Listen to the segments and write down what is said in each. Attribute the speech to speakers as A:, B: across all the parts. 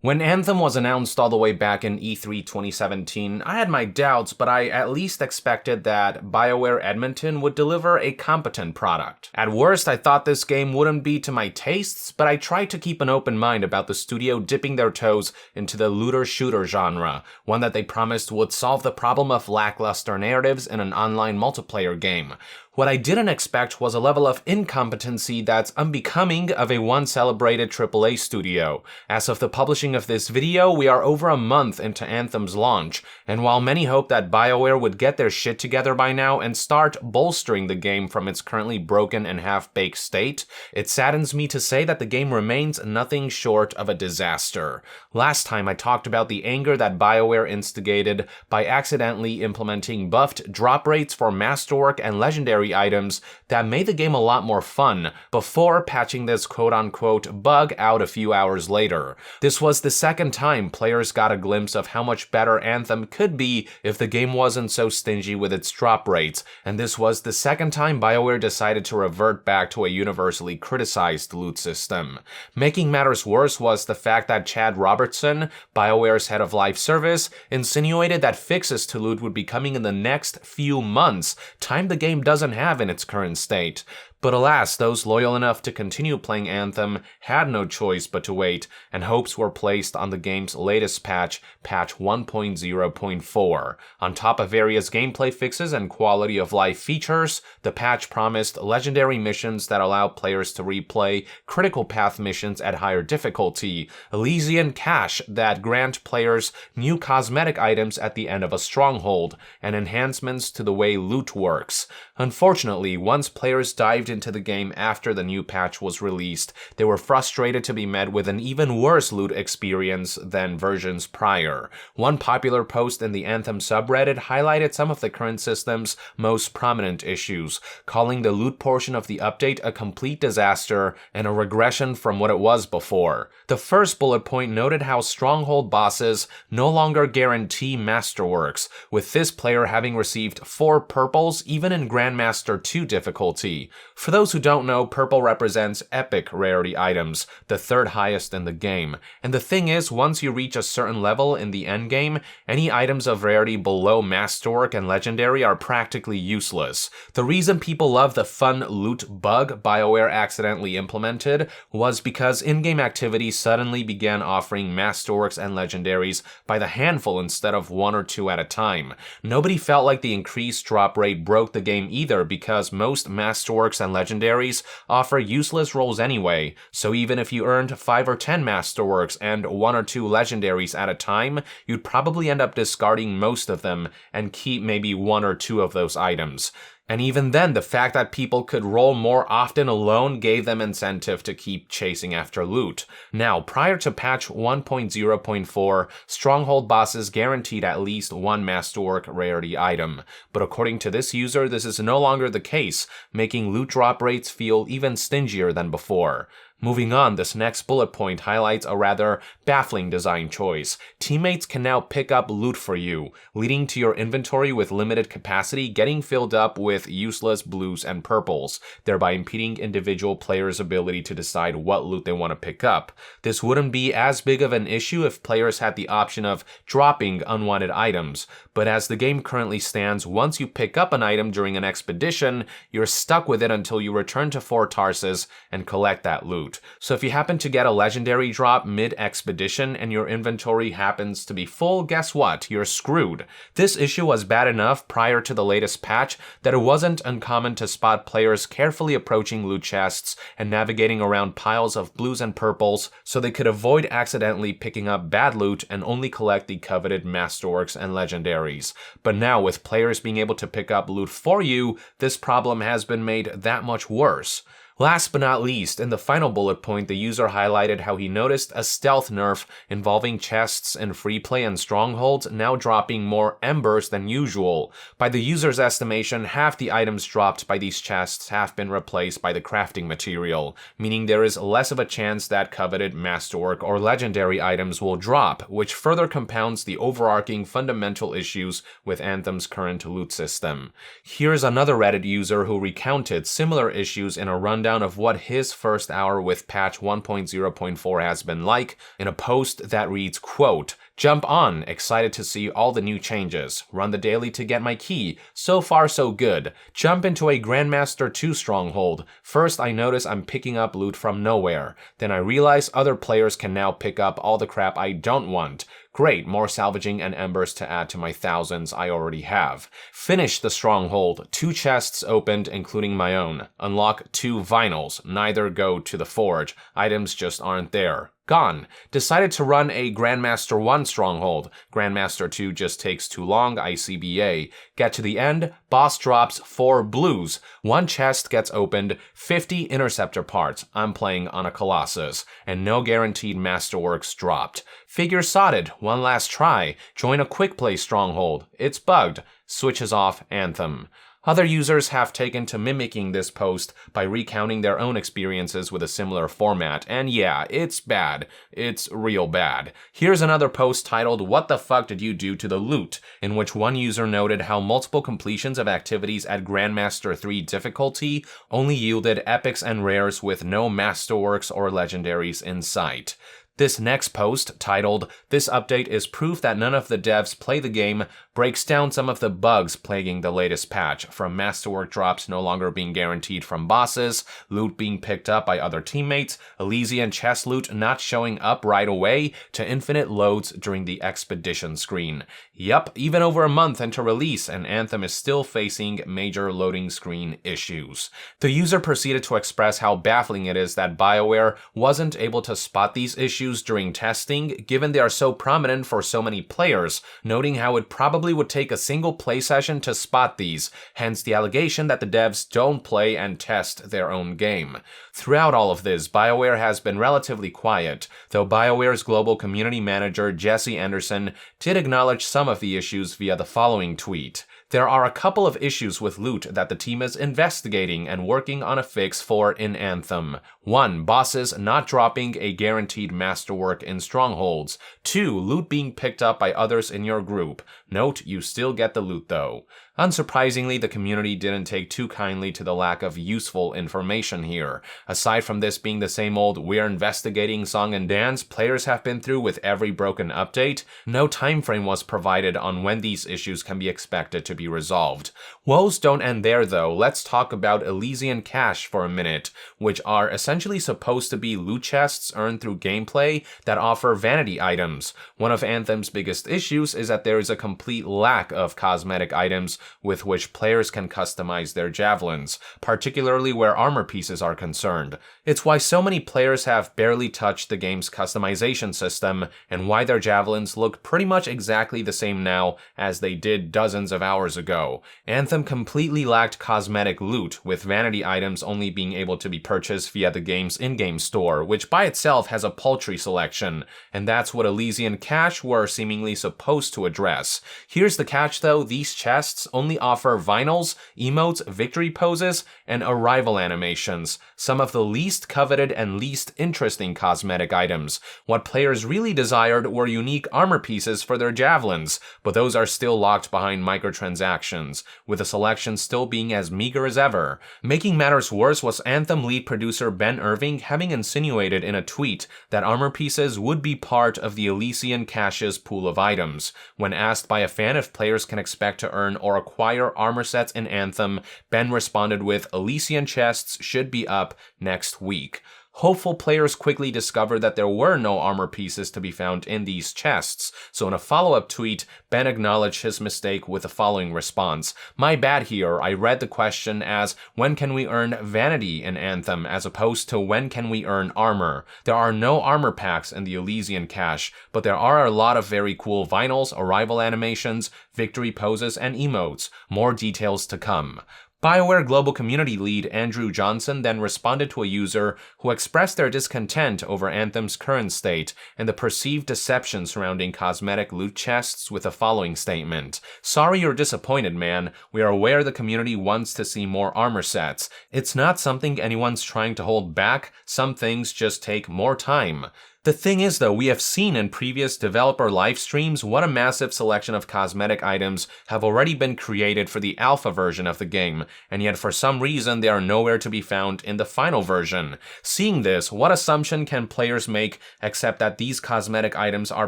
A: When Anthem was announced all the way back in E3 2017, I had my doubts, but I at least expected that BioWare Edmonton would deliver a competent product. At worst, I thought this game wouldn't be to my tastes, but I tried to keep an open mind about the studio dipping their toes into the looter-shooter genre, one that they promised would solve the problem of lackluster narratives in an online multiplayer game. What I didn't expect was a level of incompetency that's unbecoming of a once-celebrated AAA studio. As of the publishing of this video, we are over a month into Anthem's launch, and while many hope that BioWare would get their shit together by now and start bolstering the game from its currently broken and half-baked state, it saddens me to say that the game remains nothing short of a disaster. Last time I talked about the anger that BioWare instigated by accidentally implementing buffed drop rates for Masterwork and Legendary items that made the game a lot more fun before patching this quote-unquote bug out a few hours later. This was the second time players got a glimpse of how much better Anthem could be if the game wasn't so stingy with its drop rates, and this was the second time BioWare decided to revert back to a universally criticized loot system. Making matters worse was the fact that Chad Robertson, BioWare's head of live service, insinuated that fixes to loot would be coming in the next few months, time the game doesn't have in its current state. But alas, those loyal enough to continue playing Anthem had no choice but to wait, and hopes were placed on the game's latest patch, patch 1.0.4. On top of various gameplay fixes and quality of life features, the patch promised legendary missions that allow players to replay critical path missions at higher difficulty, Elysian Caches that grant players new cosmetic items at the end of a stronghold, and enhancements to the way loot works. Unfortunately, once players dived into the game after the new patch was released, they were frustrated to be met with an even worse loot experience than versions prior. One popular post in the Anthem subreddit highlighted some of the current system's most prominent issues, calling the loot portion of the update a complete disaster and a regression from what it was before. The first bullet point noted how stronghold bosses no longer guarantee masterworks, with this player having received 4 purples even in Grandmaster 2 difficulty. For those who don't know, purple represents epic rarity items, the third highest in the game. And the thing is, once you reach a certain level in the endgame, any items of rarity below Masterwork and Legendary are practically useless. The reason people love the fun loot bug BioWare accidentally implemented was because in-game activity suddenly began offering Masterworks and Legendaries by the handful instead of 1 or 2 at a time. Nobody felt like the increased drop rate broke the game either, because most Masterworks and Legendaries offer useless rolls anyway, so even if you earned 5 or 10 Masterworks and 1 or 2 Legendaries at a time, you'd probably end up discarding most of them and keep maybe 1 or 2 of those items. And even then, the fact that people could roll more often alone gave them incentive to keep chasing after loot. Now, prior to patch 1.0.4, stronghold bosses guaranteed at least 1 Masterwork rarity item. But according to this user, this is no longer the case, making loot drop rates feel even stingier than before. Moving on, this next bullet point highlights a rather baffling design choice. Teammates can now pick up loot for you, leading to your inventory with limited capacity getting filled up with useless blues and purples, thereby impeding individual players' ability to decide what loot they want to pick up. This wouldn't be as big of an issue if players had the option of dropping unwanted items, but as the game currently stands, once you pick up an item during an expedition, you're stuck with it until you return to Fort Tarsus and collect that loot. So if you happen to get a legendary drop mid-expedition and your inventory happens to be full, guess what? You're screwed. This issue was bad enough prior to the latest patch that it wasn't uncommon to spot players carefully approaching loot chests and navigating around piles of blues and purples so they could avoid accidentally picking up bad loot and only collect the coveted Masterworks and Legendaries. But now, with players being able to pick up loot for you, this problem has been made that much worse. Last but not least, in the final bullet point, the user highlighted how he noticed a stealth nerf involving chests in free play and strongholds now dropping more embers than usual. By the user's estimation, half the items dropped by these chests have been replaced by the crafting material, meaning there is less of a chance that coveted Masterwork or Legendary items will drop, which further compounds the overarching fundamental issues with Anthem's current loot system. Here's another Reddit user who recounted similar issues in a rundown rundown of what his first hour with patch 1.0.4 has been like in a post that reads, quote, "Jump on, excited to see all the new changes. Run the daily to get my key. So far so good. Jump into a Grandmaster 2 stronghold. First I notice I'm picking up loot from nowhere. Then I realize other players can now pick up all the crap I don't want. Great, more salvaging and embers to add to my thousands I already have. Finish the stronghold. 2 chests opened, including my own. Unlock 2 vinyls. Neither go to the forge. Items just aren't there. Gone. Decided to run a Grandmaster 1 stronghold. Grandmaster 2 just takes too long, ICBA. Get to the end, boss drops 4 blues. 1 chest gets opened, 50 interceptor parts. I'm playing on a Colossus. And no guaranteed masterworks dropped. Figure sodded. One last try. Join a quick play stronghold. It's bugged. Switches off Anthem. Other users have taken to mimicking this post by recounting their own experiences with a similar format, and yeah, it's bad. It's real bad. Here's another post titled, "What the fuck did you do to the loot?" in which one user noted how multiple completions of activities at Grandmaster 3 difficulty only yielded epics and rares with no masterworks or legendaries in sight. This next post, titled, "This update is proof that none of the devs play the game," breaks down some of the bugs plaguing the latest patch, from masterwork drops no longer being guaranteed from bosses, loot being picked up by other teammates, Elysian chest loot not showing up right away, to infinite loads during the expedition screen. Yup, even over a month into release, and Anthem is still facing major loading screen issues. The user proceeded to express how baffling it is that BioWare wasn't able to spot these issues during testing, given they are so prominent for so many players, noting how it probably would take a single play session to spot these, hence the allegation that the devs don't play and test their own game. Throughout all of this, BioWare has been relatively quiet, though BioWare's global community manager Jesse Anderson did acknowledge some of the issues via the following tweet. There are a couple of issues with loot that the team is investigating and working on a fix for in Anthem. 1. Bosses not dropping a guaranteed masterwork in strongholds. 2. Loot being picked up by others in your group. Note, you still get the loot though. Unsurprisingly, the community didn't take too kindly to the lack of useful information here. Aside from this being the same old "we're investigating" song and dance players have been through with every broken update, no time frame was provided on when these issues can be expected to be resolved. Woes don't end there though. Let's talk about Elysian Caches for a minute, which are essentially supposed to be loot chests earned through gameplay that offer vanity items. One of Anthem's biggest issues is that there is a complete lack of cosmetic items with which players can customize their javelins, particularly where armor pieces are concerned. It's why so many players have barely touched the game's customization system, and why their javelins look pretty much exactly the same now as they did dozens of hours ago. Anthem completely lacked cosmetic loot, with vanity items only being able to be purchased via the game's in-game store, which by itself has a paltry selection, and that's what Elysian Cache were seemingly supposed to address. Here's the catch though, these chests only offer vinyls, emotes, victory poses, and arrival animations, some of the least coveted and least interesting cosmetic items. What players really desired were unique armor pieces for their javelins, but those are still locked behind microtransactions, with the selection still being as meager as ever. Making matters worse was Anthem lead producer Ben Irving having insinuated in a tweet that armor pieces would be part of the Elysian Caches pool of items. When asked by a fan if players can expect to earn or acquire armor sets in Anthem, Ben responded with, "Elysian chests should be up next week." Hopeful players quickly discovered that there were no armor pieces to be found in these chests, so in a follow-up tweet, Ben acknowledged his mistake with the following response. "My bad here, I read the question as, when can we earn vanity in Anthem, as opposed to when can we earn armor? There are no armor packs in the Elysian Cache, but there are a lot of very cool vinyls, arrival animations, victory poses, and emotes. More details to come." BioWare Global Community Lead Andrew Johnson then responded to a user who expressed their discontent over Anthem's current state and the perceived deception surrounding cosmetic loot chests with the following statement. "Sorry you're disappointed, man. We are aware the community wants to see more armor sets. It's not something anyone's trying to hold back. Some things just take more time." The thing is though, we have seen in previous developer live streams what a massive selection of cosmetic items have already been created for the alpha version of the game, and yet for some reason they are nowhere to be found in the final version. Seeing this, what assumption can players make except that these cosmetic items are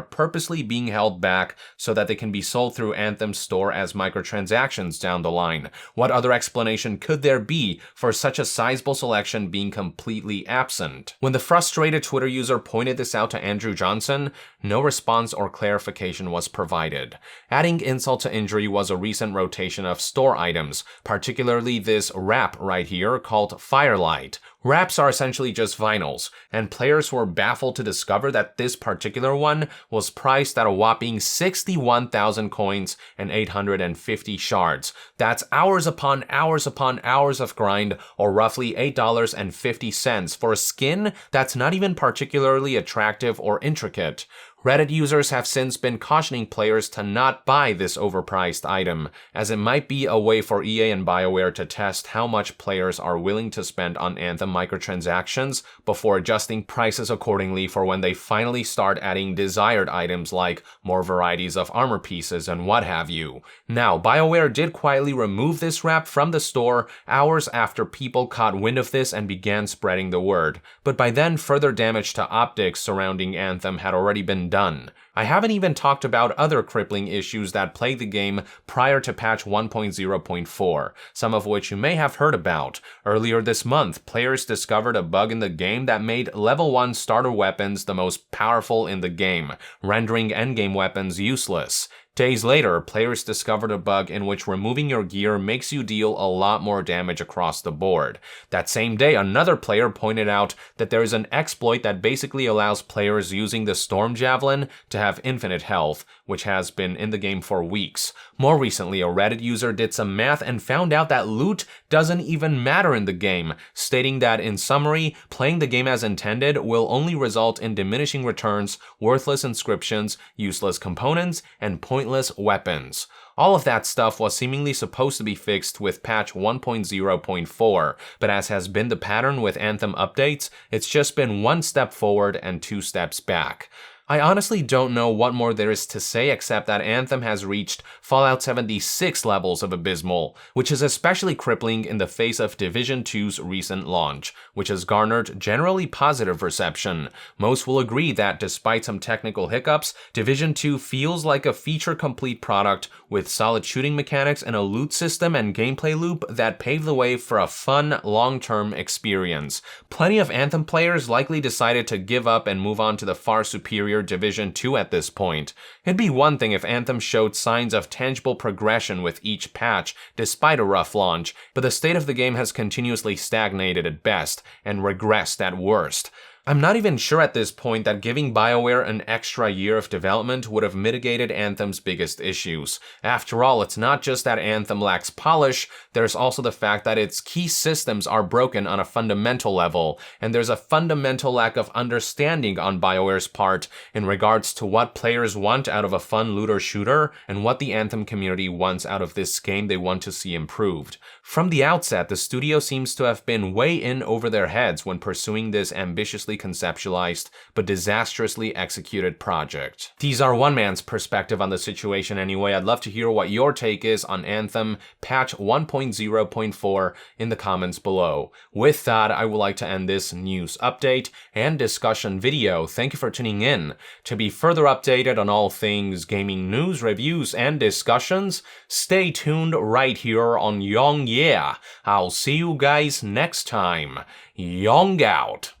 A: purposely being held back so that they can be sold through Anthem's store as microtransactions down the line? What other explanation could there be for such a sizable selection being completely absent? When the frustrated Twitter user pointed this out to Andrew Johnson, no response or clarification was provided. Adding insult to injury was a recent rotation of store items, particularly this wrap right here called Firelight. Wraps are essentially just vinyls, and players were baffled to discover that this particular one was priced at a whopping 61,000 coins and 850 shards. That's hours upon hours upon hours of grind, or roughly $8.50 for a skin that's not even particularly attractive or intricate. Reddit users have since been cautioning players to not buy this overpriced item, as it might be a way for EA and BioWare to test how much players are willing to spend on Anthem microtransactions before adjusting prices accordingly for when they finally start adding desired items like more varieties of armor pieces and what have you. Now, BioWare did quietly remove this wrap from the store hours after people caught wind of this and began spreading the word, but by then further damage to optics surrounding Anthem had already been done. I haven't even talked about other crippling issues that plagued the game prior to patch 1.0.4, some of which you may have heard about. Earlier this month, players discovered a bug in the game that made level 1 starter weapons the most powerful in the game, rendering endgame weapons useless. Days later, players discovered a bug in which removing your gear makes you deal a lot more damage across the board. That same day, another player pointed out that there is an exploit that basically allows players using the Storm Javelin to have infinite health, which has been in the game for weeks. More recently, a Reddit user did some math and found out that loot doesn't even matter in the game, stating that in summary, playing the game as intended will only result in diminishing returns, worthless inscriptions, useless components, and pointless weapons. All of that stuff was seemingly supposed to be fixed with patch 1.0.4, but as has been the pattern with Anthem updates, it's just been one step forward and 2 steps back. I honestly don't know what more there is to say except that Anthem has reached Fallout 76 levels of abysmal, which is especially crippling in the face of Division 2's recent launch, which has garnered generally positive reception. Most will agree that despite some technical hiccups, Division 2 feels like a feature-complete product with solid shooting mechanics and a loot system and gameplay loop that pave the way for a fun, long-term experience. Plenty of Anthem players likely decided to give up and move on to the far superior Division 2 at this point. It'd be one thing if Anthem showed signs of tangible progression with each patch, despite a rough launch, but the state of the game has continuously stagnated at best, and regressed at worst. I'm not even sure at this point that giving BioWare an extra year of development would have mitigated Anthem's biggest issues. After all, it's not just that Anthem lacks polish, there's also the fact that its key systems are broken on a fundamental level, and there's a fundamental lack of understanding on BioWare's part in regards to what players want out of a fun looter shooter and what the Anthem community wants out of this game they want to see improved. From the outset, the studio seems to have been way in over their heads when pursuing this ambitiously conceptualized but disastrously executed project. These are one man's perspective on the situation anyway. I'd love to hear what your take is on Anthem patch 1.0.4 in the comments below. With that, I would like to end this news update and discussion video. Thank you for tuning in. To be further updated on all things gaming news, reviews, and discussions, stay tuned right here on Young Yeah. I'll see you guys next time. Young out.